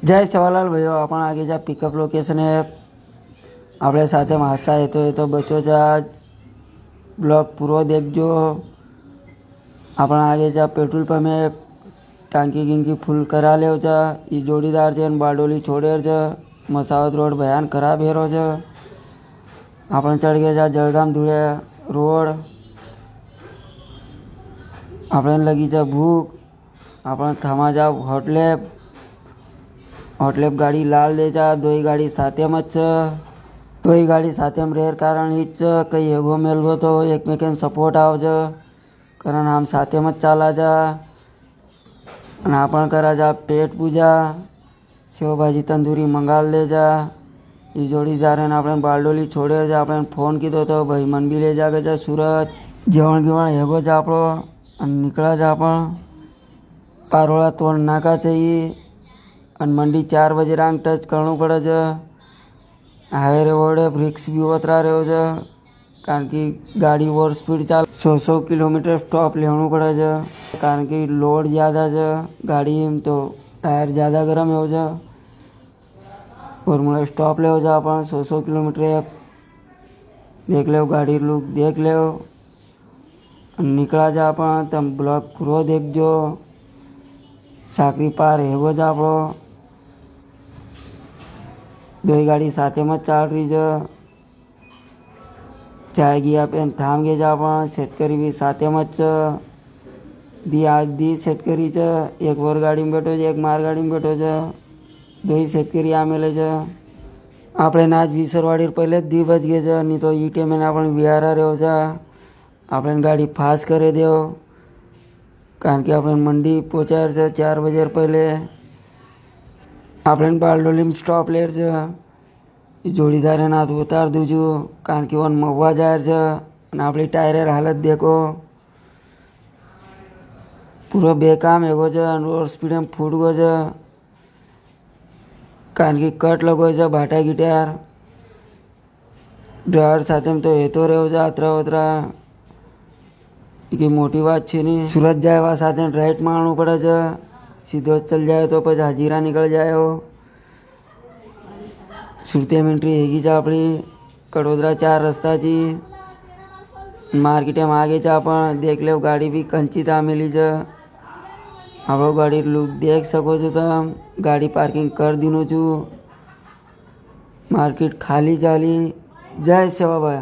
जय सेवालाल भाइयों अपन आगे जा पिकअप लोकेशन है अपने साथ हादसा है तो बचो जा ब्लॉग पूरा देखो। अपन आगे जा पेट्रोल पंप में टांकी गिंकी फूल करा ले ये जोड़ीदार है बारडोली छोड़े मसावत रोड भयान खराब हेरो है। अपन चढ़ गए जा जळगाम धुळे रोड। अपन लगी जा भूख अपन थमा जा होटलेप गाड़ी लाल दे जा दोई गाड़ी साथे मत दोई गाड़ी साथे में रेर कारण हीच कई हेगो मेलगो तो एकमेकन सपोर्ट आवज कारण हम साथे मत चाला जा અને આપણ કરા જા પેટ પૂજા સેવભાજી તંદૂરી મંગાલ ले जा। ये जोड़ीदार ने આપણે બારડોલી છોડે जा આપણે ફોન કીધો તો ભાઈ મન બી લઈ જાગે जा સુરત જેવણ ગેવણ હેગો जा આપણો અને નીકળા जा आपण પારોળા તોડ નાકા चाहिए અને મંડી 4 बजे रांग टच करना पड़े છે। हाईवे रोड रिक्स भी उतरा रहे છે कारण कि गाड़ी ओवर स्पीड चाल 100 किलोमीटर स्टॉप लेना पड़े છે कारण कि लोड ज़्यादा है गाड़ी में तो टायर ज़्यादा गर्म हो जा और मुझे स्टॉप ले जा अपन 100 किलोमीटर देख लो गाड़ी लुक देख लो निकला जा अपन तम ब्लॉग पूरा देख जो साकरी पार हेगो जा आपो दो गाड़ी साथे में चाल रही है चाय गया पेन थाम गे जा पण शेतकरी भी साथे मत दी आज दी शेतकरी एक वर गाड़ी में बैठो एक मार गाड़ी में बैठो दो ही शेतकरी आमेले આપણે आज विसरवाड़ी पहले दी बज गए नहीं तो ई टाइम अपन विहारा रहो अपन गाड़ी फास्ट करे दो कारण कि अपन मंडी पहुँचाया 4 बजे पहले अपन बारडोली में स्टॉप ले जोड़ीदार हाथ उतार दूजू कारण कि वन मगवा जाए अपनी टायर हालत देखो पूरा बेकाम एगो रोड स्पीड में फूट गो कारण कि कट लगो भाटा गिटार ड्राइवर साथ में तो हेतो रहो अतरा उतरा कि मोटी बात है नहीं सूरत जाए वहाँ साथ राइट मारना पड़े सीधो चल जाए तो पीछे हाजीरा निकल जाए हो सुरती में एंट्री हैगी जा अपनी कड़ोदरा 4 रस्ता जी मार्केट में आगे जा अपन देख लो गाड़ी भी कंची था मिली जा आप गाड़ी लुक देख सको છો तुम गाड़ी पार्किंग कर दीनो छू मार्केट खाली चाली जय सेवा भाई।